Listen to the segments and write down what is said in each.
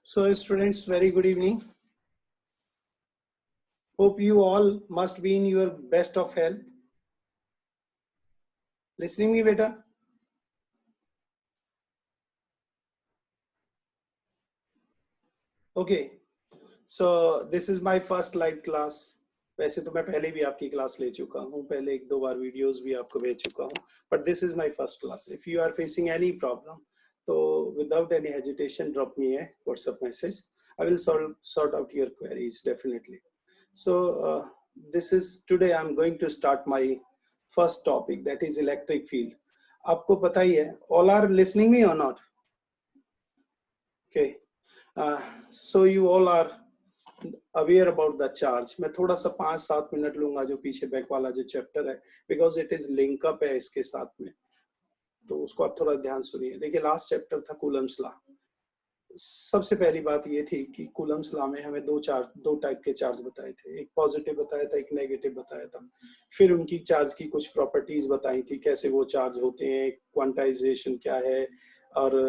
So students, very good evening. Hope you all must be in your best of health. Listening me, beta? Okay. So this is my first live class. वैसे तो मैं पहले भी आपकी class ले चुका हूँ, पहले एक दो बार वीडियोस भी आपको भेज चुका हूँ, but this is my first class. If you are facing any problem, तो without any hesitation drop me a WhatsApp message. I will sort out your queries definitely. So this is today I'm going to start my first topic, that is electric field. आपको पता ही है, all are listening me or not? Okay. So you all are aware about the charge. मैं थोड़ा सा 5-7 minute लूंगा जो पीछे back वाला जो चैप्टर है, because it is link up है इसके साथ में, तो उसको आप थोड़ा ध्यान सुनिए. देखिए लास्ट चैप्टर था कूलम्स लॉ. सबसे पहली बात ये थी कि कूलम्स लॉ में हमें दो टाइप के चार्ज बताए थे, एक पॉजिटिव बताया था, एक नेगेटिव बताया था. फिर उनकी चार्ज की कुछ प्रॉपर्टीज बताई थी, कैसे वो चार्ज होते हैं, क्वांटाइजेशन क्या है और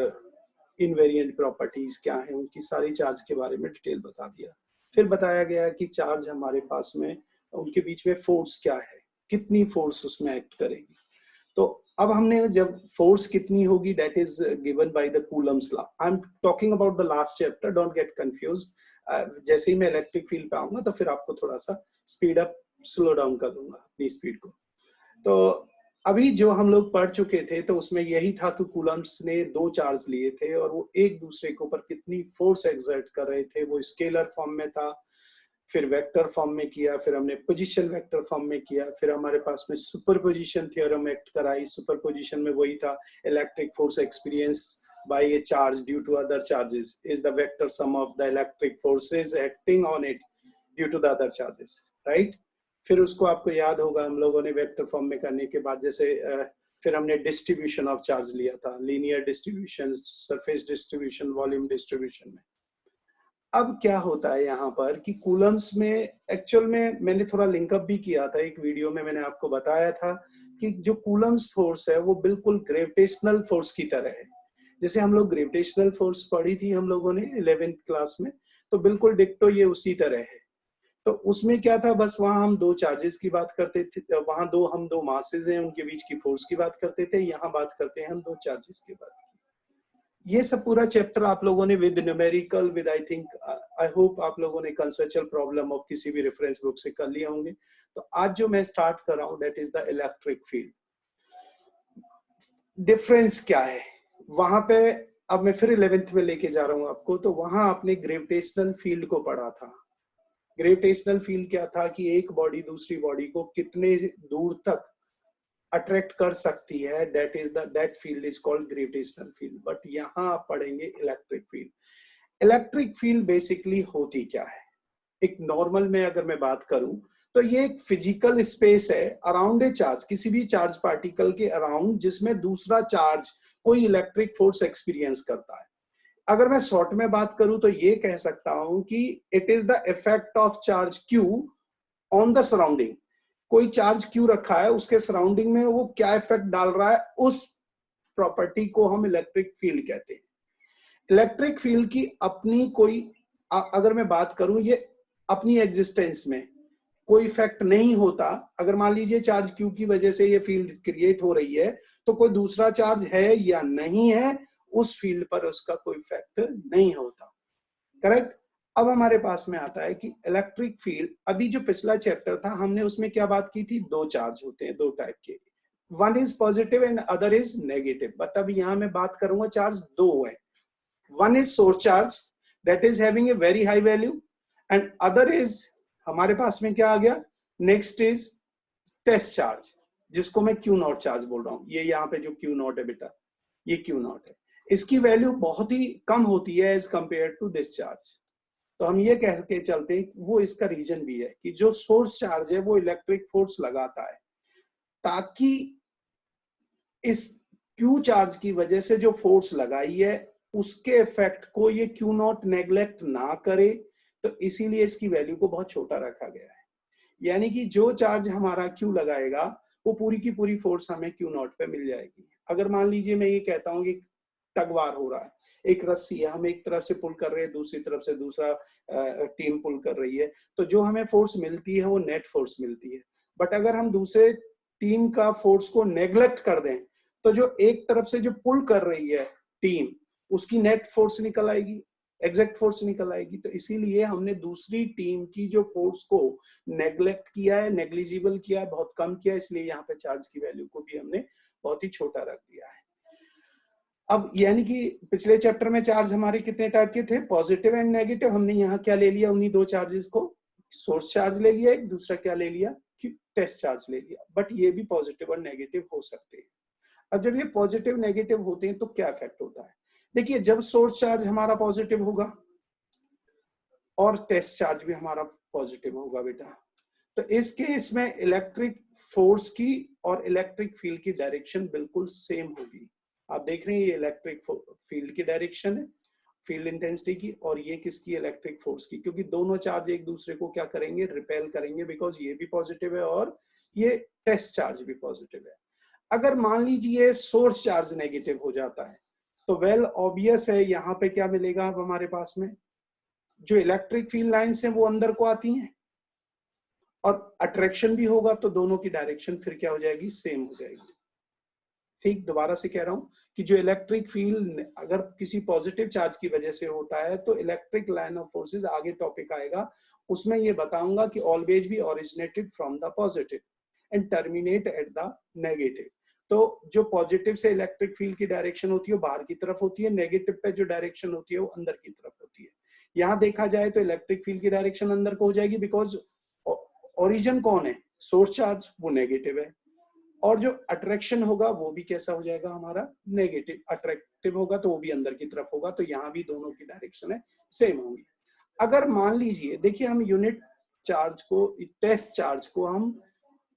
इनवेरिएंट प्रॉपर्टीज क्या है, उनकी सारी चार्ज के बारे में डिटेल बता दिया. फिर बताया गया कि चार्ज हमारे पास में उनके बीच में फोर्स क्या है, कितनी फोर्स उसमें एक्ट करेगी. तो अब हमने जब फोर्स कितनी होगी, that is given by the Coulomb's law. I am talking about the last chapter, don't get confuse. जैसे ही मैं इलेक्ट्रिक फील्ड पे आऊंगा तो फिर आपको थोड़ा सा स्पीड अप स्लो डाउन कर दूंगा अपनी स्पीड को. तो अभी जो हम लोग पढ़ चुके थे तो उसमें यही था कि कूलम्स ने दो चार्ज लिए थे और वो एक दूसरे के ऊपर कितनी फोर्स एक्सर्ट कर रहे थे. वो स्केलर फॉर्म में था, फिर वेक्टर फॉर्म में किया, फिर हमने पोजीशन वेक्टर फॉर्म में किया, फिर हमारे पास में सुपरपोजिशन थ्योरम एक्ट कराई. सुपरपोजिशन में वही था, electric force experience by a charge due to other charges is the vector sum of the electric forces acting on it due to the other charges, right. फिर उसको आपको याद होगा हम लोगों ने वेक्टर फॉर्म में करने के बाद जैसे फिर हमने डिस्ट्रीब्यूशन ऑफ चार्ज लिया था, linear distribution, surface distribution, volume distribution में. अब क्या होता है यहाँ पर कि कूलम्स में एक्चुअल में मैंने थोड़ा लिंकअप भी किया था, एक वीडियो में मैंने आपको बताया था कि जो कूलम्स फोर्स है वो बिल्कुल ग्रेविटेशनल फोर्स की तरह है. जैसे हम लोग ग्रेविटेशनल फोर्स पढ़ी थी हम लोगों ने 11th क्लास में, तो बिल्कुल डिक्टो ये उसी तरह है. तो उसमें क्या था, बस वहां हम दो चार्जेस की बात करते थे, वहां हम दो मासेस हैं उनके बीच की फोर्स की बात करते थे. यहाँ बात करते हैं हम दो चार्जेस की बात. ये सब पूरा चैप्टर आप लोगों ने with numerical, with I think I hope आप लोगों ने कंसेप्चुअल प्रॉब्लम और किसी भी रेफरेंस बुक से कर लिए होंगे. तो आज जो मैं स्टार्ट कर रहा हूं that is the electric field. Difference क्या है वहां पे, अब मैं फिर 11th में लेके जा रहा हूं आपको. तो वहां आपने ग्रेविटेशनल फील्ड को पढ़ा था. ग्रेविटेशनल फील्ड क्या था कि एक बॉडी दूसरी बॉडी को कितने दूर तक अट्रैक्ट कर सकती है, that field is called gravitational field. But यहाँ आप पढ़ेंगे electric field. Electric field basically होती क्या है, एक नॉर्मल में अगर मैं बात करूं तो ये एक फिजिकल स्पेस है अराउंड ए चार्ज, किसी भी चार्ज पार्टिकल के अराउंड, जिसमें दूसरा चार्ज कोई इलेक्ट्रिक फोर्स एक्सपीरियंस करता है. अगर मैं शॉर्ट में बात करूं तो ये कह सकता हूं कि it is the effect of charge Q on the surrounding. कोई चार्ज क्यू रखा है, उसके सराउंडिंग में वो क्या इफेक्ट डाल रहा है, उस प्रॉपर्टी को हम इलेक्ट्रिक फील्ड कहते हैं. इलेक्ट्रिक फील्ड की अपनी कोई अगर मैं बात करूं, ये अपनी एग्जिस्टेंस में कोई इफेक्ट नहीं होता. अगर मान लीजिए चार्ज क्यू की वजह से ये फील्ड क्रिएट हो रही है, तो कोई दूसरा चार्ज है या नहीं है, उस फील्ड पर उसका कोई इफेक्ट नहीं होता. करेक्ट. अब हमारे पास में आता है कि इलेक्ट्रिक फील्ड, अभी जो पिछला चैप्टर था हमने उसमें क्या बात की थी, दो चार्ज होते हैं दो टाइप के, one is positive and other is negative. But अब यहाँ मैं बात करूंगा चार्ज दो है. One is source charge that is having a very high value, and other is हमारे पास में क्या आ गया, नेक्स्ट इज टेस्ट चार्ज, जिसको मैं क्यू नॉट चार्ज बोल रहा हूँ. ये यहाँ पे जो क्यू नॉट है बेटा, ये क्यू नॉट है. इसकी वैल्यू बहुत ही कम होती है as compare to this charge. तो हम ये कह के चलते हैं, वो इसका रीजन भी है कि जो सोर्स चार्ज है वो इलेक्ट्रिक फोर्स लगाता है, ताकि इस क्यू चार्ज की वजह से जो फोर्स लगाई है उसके इफेक्ट को ये क्यू नॉट नेग्लेक्ट ना करे. तो इसीलिए इसकी वैल्यू को बहुत छोटा रखा गया है. यानी कि जो चार्ज हमारा क्यू लगाएगा वो पूरी की पूरी फोर्स हमें क्यू नॉट पे मिल जाएगी. अगर मान लीजिए मैं ये कहता हूँ कि टगवार हो रहा है, एक रस्सी है, हम एक तरफ से पुल कर रहे हैं, दूसरी तरफ से दूसरा टीम पुल कर रही है, तो जो हमें फोर्स मिलती है वो नेट फोर्स मिलती है। बट अगर हम दूसरे टीम का फोर्स को नेग्लेक्ट कर दें तो जो एक तरफ से जो पुल कर रही है टीम, उसकी नेट फोर्स निकल आएगी, एग्जैक्ट फोर्स निकल आएगी। तो इसीलिए हमने दूसरी टीम की जो फोर्स को नेग्लेक्ट किया है, नेग्लिजिबल किया है, बहुत कम किया है, इसलिए यहाँ पे चार्ज की वैल्यू को भी हमने बहुत ही छोटा रख दिया है। अब यानी कि पिछले चैप्टर में चार्ज हमारे कितने टाइप के थे, पॉजिटिव एंड नेगेटिव। हमने यहाँ क्या ले लिया, उन्हीं दो चार्जेस को, सोर्स चार्ज ले लिया एक, दूसरा क्या ले लिया कि टेस्ट चार्ज ले लिया। बट ये भी पॉजिटिव और नेगेटिव हो सकते हैं। अब जब ये पॉजिटिव नेगेटिव होते हैं तो क्या इफेक्ट होता है, देखिए जब सोर्स चार्ज हमारा पॉजिटिव होगा और टेस्ट चार्ज भी हमारा पॉजिटिव होगा बेटा, तो इस केस में इलेक्ट्रिक फोर्स की और इलेक्ट्रिक फील्ड की डायरेक्शन बिल्कुल सेम होगी। आप देख रहे हैं ये इलेक्ट्रिक फील्ड की डायरेक्शन है, फील्ड इंटेंसिटी की, और ये किसकी, इलेक्ट्रिक फोर्स की, क्योंकि दोनों चार्ज एक दूसरे को क्या करेंगे, रिपेल करेंगे, बिकॉज ये भी पॉजिटिव है और ये टेस्ट चार्ज भी पॉजिटिव है। अगर मान लीजिए सोर्स चार्ज नेगेटिव हो जाता है तो वेल ऑब्वियस है यहाँ पे क्या मिलेगा, अब हमारे पास में जो इलेक्ट्रिक फील्ड लाइंस हैं वो अंदर को आती हैं और अट्रैक्शन भी होगा, तो दोनों की डायरेक्शन फिर क्या हो जाएगी, सेम हो जाएगी। ठीक, दोबारा से कह रहा हूं कि जो इलेक्ट्रिक फील्ड अगर किसी पॉजिटिव चार्ज की वजह से होता है तो इलेक्ट्रिक लाइन ऑफ फोर्सेस, आगे टॉपिक आएगा उसमें ये बताऊंगा कि ऑलवेज भी originated from the positive and terminate at the negative. तो जो पॉजिटिव से इलेक्ट्रिक फील्ड की डायरेक्शन होती है वो बाहर की तरफ होती है, नेगेटिव पे जो डायरेक्शन होती है वो अंदर की तरफ होती है। यहाँ देखा जाए तो इलेक्ट्रिक फील्ड की डायरेक्शन अंदर को हो जाएगी, बिकॉज ओरिजिन कौन है, सोर्स चार्ज, वो नेगेटिव है, और जो अट्रैक्शन होगा वो भी कैसा हो जाएगा हमारा, नेगेटिव, अट्रैक्टिव होगा तो वो भी अंदर की तरफ होगा, तो यहाँ भी दोनों की डायरेक्शन है सेम होंगी। अगर मान लीजिए, देखिए हम यूनिट चार्ज को, टेस्ट चार्ज को हम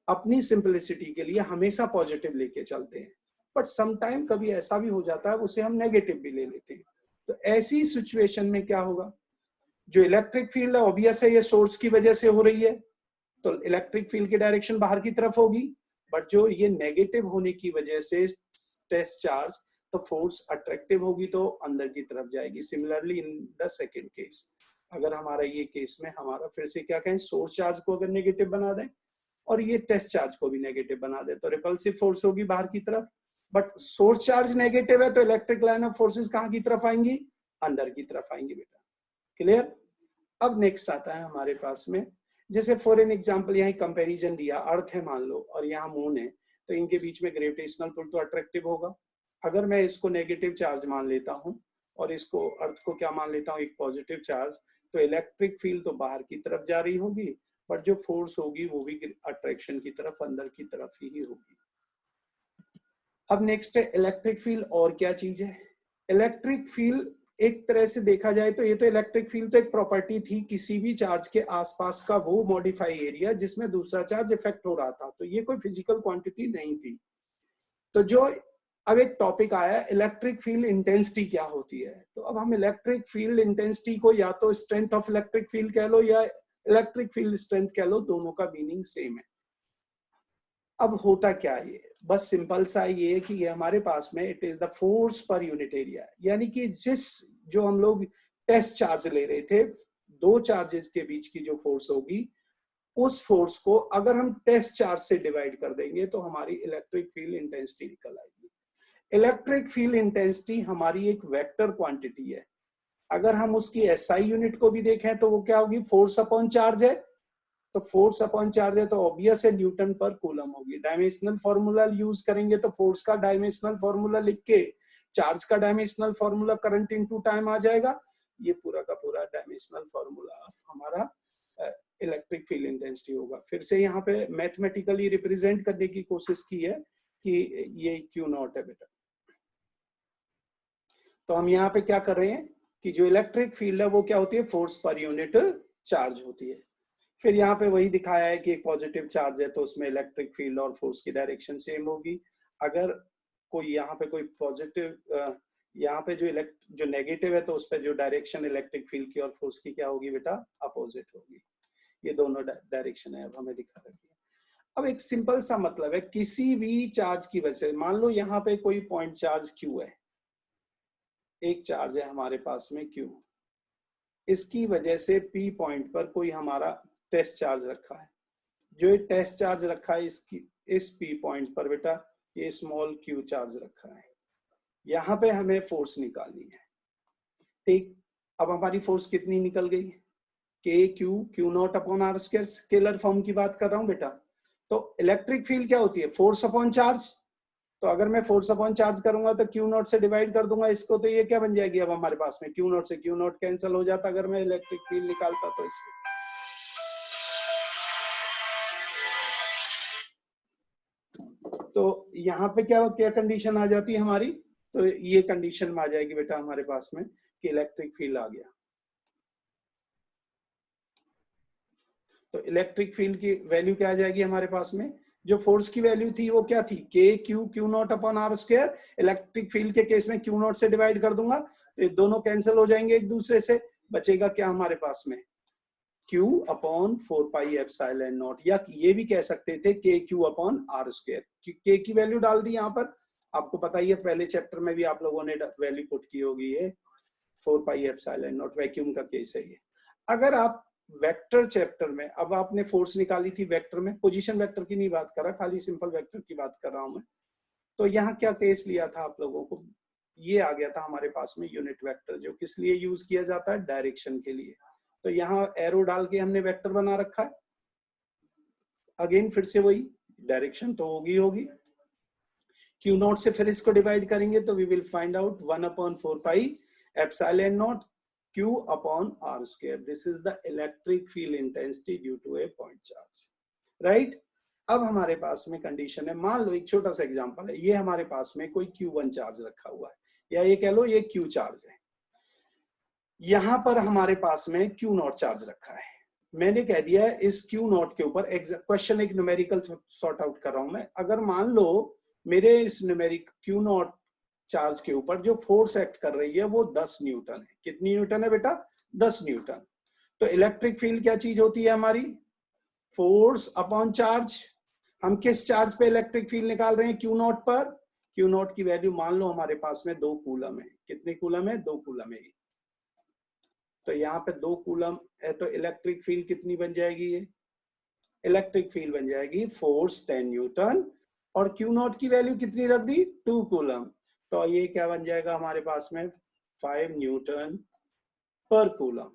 अपनी सिंपलिसिटी के लिए हमेशा पॉजिटिव लेके चलते हैं, बट समटाइम कभी ऐसा भी हो जाता है उसे हम नेगेटिव भी ले लेते हैं। तो ऐसी सिचुएशन में क्या होगा, जो इलेक्ट्रिक फील्ड है ऑब्वियस है ये सोर्स की वजह से हो रही है, तो इलेक्ट्रिक फील्ड की डायरेक्शन बाहर की तरफ होगी, बट जो ये नेगेटिव होने की वजह से टेस्ट चार्ज, तो फोर्स अट्रैक्टिव होगी तो अंदर की तरफ जाएगी। Similarly in the second case, अगर हमारा ये केस में हमारा फिर से क्या कहें, सोर्स चार्ज को अगर नेगेटिव बना दें और ये टेस्ट चार्ज को भी नेगेटिव बना दे तो रिपल्सिव फोर्स होगी बाहर की तरफ, बट सोर्स चार्ज नेगेटिव है तो इलेक्ट्रिक लाइन ऑफ फोर्सेस कहाँ की तरफ आएंगी, अंदर की तरफ आएंगी बेटा। क्लियर। अब नेक्स्ट आता है हमारे पास में, जैसे फॉर एन एग्जांपल यहाँ कंपैरिजन दिया, अर्थ है मान लो और यहाँ मून है, तो इनके बीच में ग्रेविटेशनल पुल तो अट्रैक्टिव होगा। अगर मैं इसको नेगेटिव चार्ज मान लेता हूँ और इसको अर्थ को क्या मान लेता हूँ, एक पॉजिटिव चार्ज, तो इलेक्ट्रिक फील्ड तो बाहर की तरफ जा रही होगी, बट जो फोर्स होगी वो भी अट्रैक्शन की तरफ, अंदर की तरफ ही होगी। अब नेक्स्ट है इलेक्ट्रिक फील्ड, और क्या चीज है इलेक्ट्रिक फील्ड। एक तरह से देखा जाए तो ये तो इलेक्ट्रिक फील्ड तो एक प्रॉपर्टी थी किसी भी चार्ज के आसपास का वो मॉडिफाई एरिया जिसमें दूसरा चार्ज इफेक्ट हो रहा था, तो ये कोई फिजिकल क्वांटिटी नहीं थी। तो जो अब एक टॉपिक आया इलेक्ट्रिक फील्ड इंटेंसिटी क्या होती है, तो अब हम इलेक्ट्रिक फील्ड इंटेंसिटी को या तो स्ट्रेंथ ऑफ इलेक्ट्रिक फील्ड कह लो या इलेक्ट्रिक फील्ड स्ट्रेंथ कह लो, दोनों का मीनिंग सेम है। अब होता क्या है, ये बस सिंपल सा ये है कि ये हमारे पास में it is the force per unit area, यानी कि जिस जो हम लोग टेस्ट चार्ज ले रहे थे, दो चार्जेस के बीच की जो फोर्स होगी, उस फोर्स को अगर हम टेस्ट चार्ज से डिवाइड कर देंगे तो हमारी इलेक्ट्रिक फील्ड इंटेंसिटी निकल आएगी। इलेक्ट्रिक फील्ड इंटेंसिटी हमारी एक वेक्टर क्वांटिटी है, अगर हम उसकी एसआई यूनिट को भी देखें तो वो क्या होगी, फोर्स अपॉन चार्ज है, तो फोर्स अपॉन चार्ज है तो ऑब्वियस है न्यूटन पर कूलम होगी। डायमेंशनल फॉर्मूला यूज करेंगे तो फोर्स का डायमेंशनल फॉर्मूला लिख के चार्ज का dimensional formula current into time आ जाएगा, ये पूरा का पूरा डायमेंशनल फॉर्मूला हमारा इलेक्ट्रिक फील्ड इंटेंसिटी होगा। फिर से यहाँ पे मैथमेटिकली रिप्रेजेंट करने की कोशिश की है कि ये क्यू नॉट है बेटा। तो हम यहाँ पे क्या कर रहे हैं कि जो इलेक्ट्रिक फील्ड है वो क्या होती है, फोर्स पर यूनिट चार्ज होती है। फिर यहाँ पे वही दिखाया है कि एक पॉजिटिव चार्ज है तो उसमें इलेक्ट्रिक फील्ड और फोर्स की डायरेक्शन सेम होगी। अगर कोई यहाँ पे कोई पॉजिटिव, यहाँ पे जो नेगेटिव है तो उस पर जो डायरेक्शन इलेक्ट्रिक फील्ड की और फोर्स की क्या होगी बेटा, अपोजिट होगी। ये दोनों डायरेक्शन है, अब हमें दिखा रखी है। अब एक सिंपल सा मतलब है, किसी भी चार्ज की वजह से, मान लो यहाँ पे कोई पॉइंट चार्ज क्यू है, एक चार्ज है हमारे पास में Q, इसकी वजह से P पॉइंट पर कोई हमारा टेस्ट चार्ज रखा है। जो टेस्ट चार्ज रखा है इसकी इस P पॉइंट पर बेटा ये स्मॉल Q चार्ज रखा है। यहाँ पे हमें फोर्स निकालनी है। ठीक, अब हमारी फोर्स कितनी निकल गई? Q naught upon r square, scalar form की बात कर रहा हूं बेटा। तो इलेक्ट्रिक फील्ड क्या होती है? Force upon charge. तो अगर मैं फोर्स अपॉन चार्ज करूंगा तो Q नॉट से डिवाइड कर दूंगा इसको, तो ये क्या बन जाएगी अब हमारे पास में? Q नॉट से Q नॉट कैंसिल हो जाता अगर मैं इलेक्ट्रिक फील्ड निकालता तो इसको। तो यहाँ पे क्या क्या कंडीशन आ जाती है हमारी? तो ये कंडीशन में आ जाएगी बेटा हमारे पास में कि इलेक्ट्रिक फील्ड आ गया। तो इलेक्ट्रिक फील्ड की वैल्यू क्या आ जाएगी हमारे पास में? जो फोर्स की वैल्यू थी वो क्या थी? Q naught upon r square. Electric field के केस में Q नॉट से डिवाइड कर दूंगा तो ये दोनों कैंसिल हो जाएंगे एक दूसरे से। बचेगा क्या हमारे पास में? Q upon 4 pi epsilon naught, या ये भी कह सकते थे KQ upon r square. K की वैल्यू डाल दी यहाँ पर, आपको पता ही है पहले चैप्टर में भी आप लोगों ने वैल्यू पुट की होगी, ये 4 पाई एप्सिलॉन नॉट वैक्यूम का केस है ये। अगर आप वेक्टर चैप्टर में, अब आपने फोर्स निकाली थी वेक्टर में, पोजीशन वेक्टर की नहीं बात कर रहा, खाली सिंपल वेक्टर की बात कर रहा हूं मैं। तो यहाँ क्या केस लिया था आप लोगों को? ये आ गया था हमारे पास में यूनिट वेक्टर, जो किस लिए यूज किया जाता है? डायरेक्शन के लिए। तो यहाँ एरो डाल के हमने वेक्टर बना रखा है। अगेन फिर से वही डायरेक्शन तो होगी Q नॉट से फिर इसको डिवाइड करेंगे तो we will find out 1/4 pi epsilon naught Q upon r square. This is the electric field intensity due to a point charge, right. अब हमारे पास में कंडीशन है, मान लो एक छोटा सा एग्जांपल है, ये हमारे पास में कोई Q1 चार्ज रखा हुआ है, या ये कह लो ये Q चार्ज है। यहां पर हमारे पास में Q नॉट चार्ज रखा है। मैंने कह दिया है इस Q नॉट के ऊपर, क्वेश्चन एक न्यूमेरिकल सॉर्ट आउट कर रहा हूं मैं। अगर मान लो मेरे इस न्यूमेरिक Q नॉट चार्ज के ऊपर जो फोर्स एक्ट कर रही है वो 10 न्यूटन है। कितनी न्यूटन है बेटा? 10 न्यूटन। तो इलेक्ट्रिक फील्ड क्या चीज होती है हमारी? Force upon charge. हम किस चार्ज पे इलेक्ट्रिक फील्ड निकाल रहे हैं? Q नॉट पर। Q नॉट की वैल्यू मान लो हमारे पास में 2 कूलम है। कितने कूलम है? 2 कूलम है। तो यहाँ पे 2 कूलम है, तो इलेक्ट्रिक फील्ड कितनी बन जाएगी? ये इलेक्ट्रिक फील्ड बन जाएगी फोर्स 10 न्यूटन, और Q नॉट की वैल्यू कितनी रख दी? 2 कूलम। तो ये क्या बन जाएगा हमारे पास में? 5 न्यूटन पर कूलम।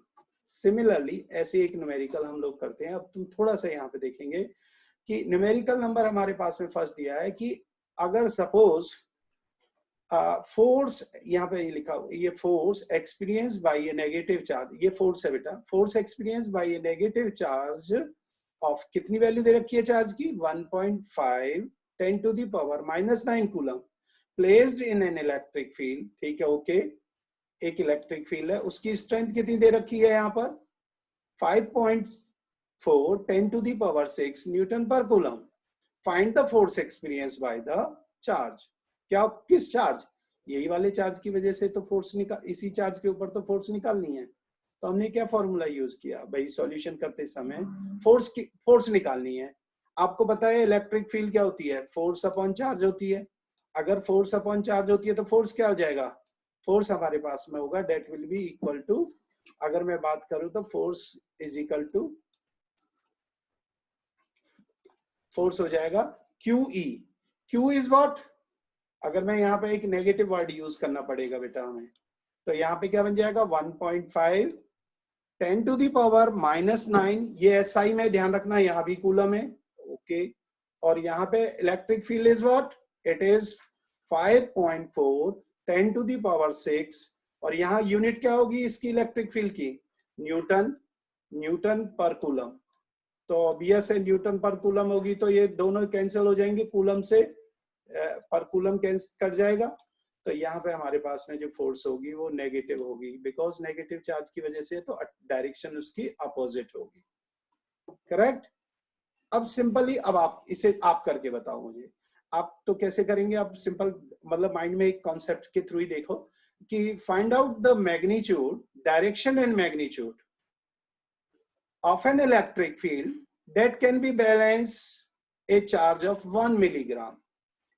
सिमिलरली ऐसे एक न्यूमेरिकल हम लोग करते हैं। अब तुम थोड़ा सा यहाँ पे देखेंगे कि न्यूमेरिकल नंबर हमारे पास में फर्स्ट दिया है कि अगर सपोज फोर्स, यहाँ पे लिखा हुआ ये force experience by a negative charge, ये फोर्स है बेटा, force experience by a negative charge of कितनी वैल्यू दे रखी है चार्ज की? 1.5 10 to the power -9 coulomb placed in an electric field. ठीक है, ओके। एक इलेक्ट्रिक फील्ड है, उसकी स्ट्रेंथ कितनी दे रखी है यहाँ पर? 5.4 10 to the power 6 Newton per coulomb. Find the force experience by the charge. क्या? किस चार्ज? यही वाले चार्ज की वजह से तो फोर्स निकाल, इसी चार्ज के ऊपर तो फोर्स निकालनी है। तो हमने क्या फॉर्मूला यूज किया भाई? सॉल्यूशन करते समय फोर्स निकालनी है। आपको पता है इलेक्ट्रिक फील्ड क्या होती है? फोर्स अपॉन चार्ज होती है। अगर फोर्स अपॉन चार्ज होती है तो फोर्स क्या हो जाएगा? फोर्स हमारे पास में होगा that will be equal to, अगर मैं बात करूं तो force is equal to, force हो जाएगा QE। Q is what? अगर मैं यहाँ पे एक नेगेटिव वर्ड यूज करना पड़ेगा बेटा हमें, तो यहाँ पे क्या बन जाएगा? 1.5 10 टू दी पावर -9। ये SI में ध्यान रखना, यहाँ भी कूलम है, ओके। और यहाँ पे electric field is what? It is 5.4 10 to the power 6। और यहाँ यूनिट क्या होगी इसकी इलेक्ट्रिक फील्ड की? Newton, newton per coulomb. तो ऑब्वियस है न्यूटन पर कूलम होगी, तो ये दोनों कैंसिल हो जाएंगे, कूलम से पर कूलम कैंसिल कट जाएगा। तो यहाँ पे हमारे पास में जो फोर्स होगी वो नेगेटिव होगी, बिकॉज नेगेटिव चार्ज की वजह से तो डायरेक्शन उसकी अपोजिट होगी, करेक्ट। अब सिंपली, अब आप इसे आप करके बताओ मुझे। आप तो कैसे करेंगे? आप सिंपल मतलब माइंड में एक कॉन्सेप्ट के थ्रू ही देखो कि find out the magnitude, direction and magnitude of an electric field that can be balanced a charge of 1 milligram।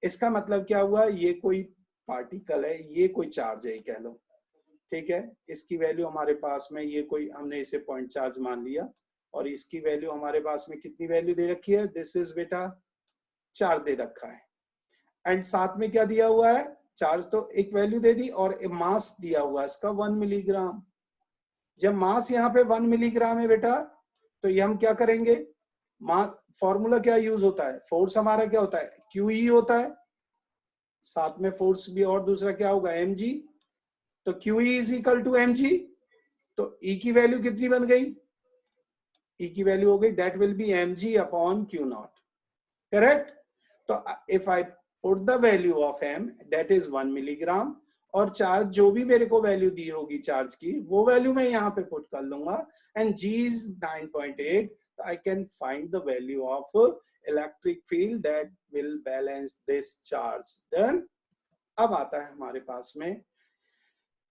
इसका मतलब क्या हुआ? ये कोई पार्टिकल है, ये कोई चार्ज है कह लो, ठीक है, इसकी वैल्यू हमारे पास में ये कोई हमने इसे पॉइंट चार्ज मान लिया और इसकी वैल्यू हमारे पास में कितनी वैल्यू दे रखी है, दिस इज बेटा 4 दे रखा है। एंड साथ में क्या दिया हुआ है, चार्ज तो एक वैल्यू दे दी और मास दिया हुआ है इसका 1 मिलीग्राम। जब मास यहाँ पे 1 मिलीग्राम है बेटा, तो ये हम क्या करेंगे, फॉर्मूला क्या यूज होता है, फोर्स हमारा क्या होता है, QE होता है, साथ में फोर्स भी और दूसरा क्या होगा mg, तो QE is equal to mg, तो E की वैल्यू कितनी बन गई, E की वैल्यू हो गई that will be mg upon Q not, correct. तो if I put the value of m that is 1 milligram और चार्ज जो भी मेरे को वैल्यू दी होगी चार्ज की वो वैल्यू मैं यहाँ पे पुट कर लूंगा and G is 9.8, I can find the value of electric field that will balance this charge. Done. अब आता है हमारे पास में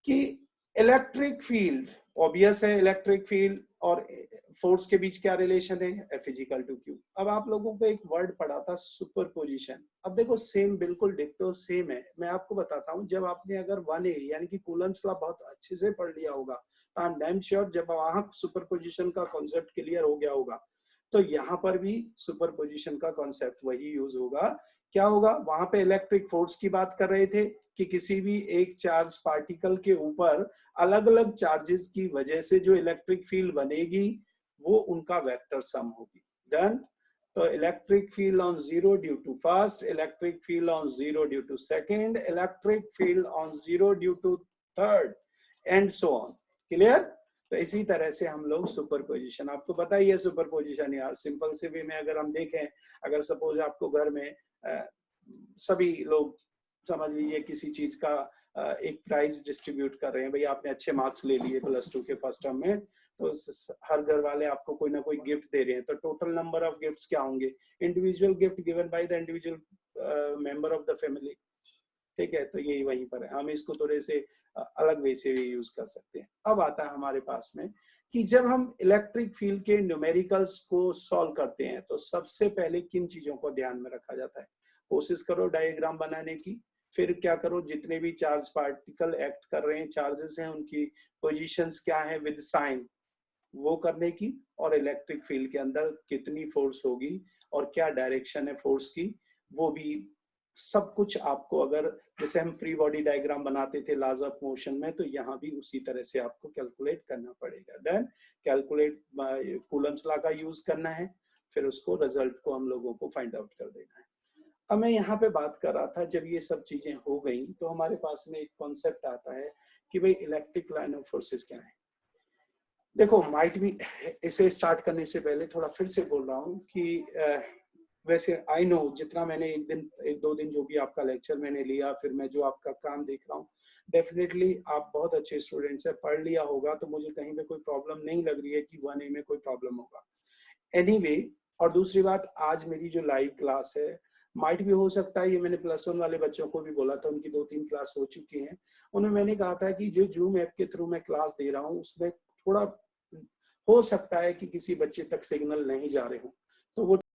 कि इलेक्ट्रिक फील्ड, ऑब्वियस है इलेक्ट्रिक फील्ड और फोर्स के बीच क्या रिलेशन है, F is equal to Q। अब आप लोगों को एक वर्ड पढ़ा था सुपरपोजिशन, अब देखो सेम बिल्कुल डिक्टो सेम है। मैं आपको बताता हूँ, जब आपने अगर 1A यानी कि कूलम्स लॉ बहुत अच्छे से पढ़ लिया होगा तो आई एम डैम श्योर जब वहां सुपरपोजिशन का कॉन्सेप्ट क्लियर हो गया होगा तो यहाँ पर भी सुपरपोजिशन का कॉन्सेप्ट वही यूज होगा। क्या होगा, वहां पे इलेक्ट्रिक फोर्स की बात कर रहे थे कि किसी भी एक चार्ज पार्टिकल के ऊपर अलग अलग चार्जेस की वजह से जो इलेक्ट्रिक फील्ड बनेगी वो उनका वेक्टर सम होगी। डन। तो electric field on zero due to first, electric field on zero due to second, electric field on zero due to third and so on. Clear. तो इसी तरह से हम लोग सुपरपोजिशन, आपको पता ही है सुपरपोजिशन यार, सिंपल से वे में अगर हम देखें, अगर सपोज आपको घर में सभी लोग समझ लीजिए किसी चीज का एक प्राइज डिस्ट्रीब्यूट कर रहे हैं, भाई आपने अच्छे मार्क्स ले लिए +2 के फर्स्ट टर्म में, तो हर घर वाले आपको कोई ना कोई गिफ्ट दे रहे हैं, तो टोटल नंबर ऑफ गिफ्ट्स क्या होंगे, individual gift given by the individual member of the family. ठीक है, तो यही वहीं पर है, हम इसको थोड़े से अलग वे से भी यूज कर सकते हैं। अब आता है हमारे पास में कि जब हम इलेक्ट्रिक फील्ड के न्यूमेरिकल्स को सॉल्व करते हैं तो सबसे पहले किन चीजों को ध्यान में रखा जाता है, कोशिश करो डायग्राम बनाने की, फिर क्या करो जितने भी चार्ज पार्टिकल एक्ट कर रहे हैं, चार्जेस हैं, उनकी पोजीशंस क्या है विद साइन वो करने की, और इलेक्ट्रिक फील्ड के अंदर कितनी फोर्स होगी और क्या डायरेक्शन है फोर्स की वो भी सब कुछ आपको, अगर जैसे हम फ्री बॉडी डायग्राम बनाते थे लॉज ऑफ मोशन में, तो यहाँ भी उसी तरह से आपको कैलकुलेट करना पड़ेगा। डन। कैलकुलेट कूलम्स लॉ का यूज करना है, फिर उसको रिजल्ट को हम लोगों को फाइंड आउट कर देना है। अब मैं यहाँ पे बात कर रहा था, जब ये सब चीजें हो गई तो हमारे पास में एक कॉन्सेप्ट आता है कि भाई इलेक्ट्रिक लाइन ऑफ फोर्सेस क्या है। देखो माइट भी, इसे स्टार्ट करने से पहले थोड़ा फिर से बोल रहा हूँ कि वैसे आई नो जितना मैंने एक दो दिन जो भी आपका लेक्चर मैंने लिया, फिर मैं जो आपका काम देख रहा हूँ, डेफिनेटली आप बहुत अच्छे स्टूडेंट्स है, पढ़ लिया होगा, तो मुझे कहीं पे कोई प्रॉब्लम नहीं लग रही है कि 1A में कोई प्रॉब्लम होगा। एनीवे, और दूसरी बात, आज मेरी जो लाइव क्लास है माइट भी हो सकता है, ये मैंने +1 वाले बच्चों को भी बोला था, उनकी 2-3 क्लास हो चुकी हैं, उन्हें मैंने कहा था कि जो जूम ऐप के थ्रू मैं क्लास दे रहा हूँ उसमें थोड़ा हो सकता है कि किसी बच्चे तक सिग्नल नहीं जा रहे हो, तो वो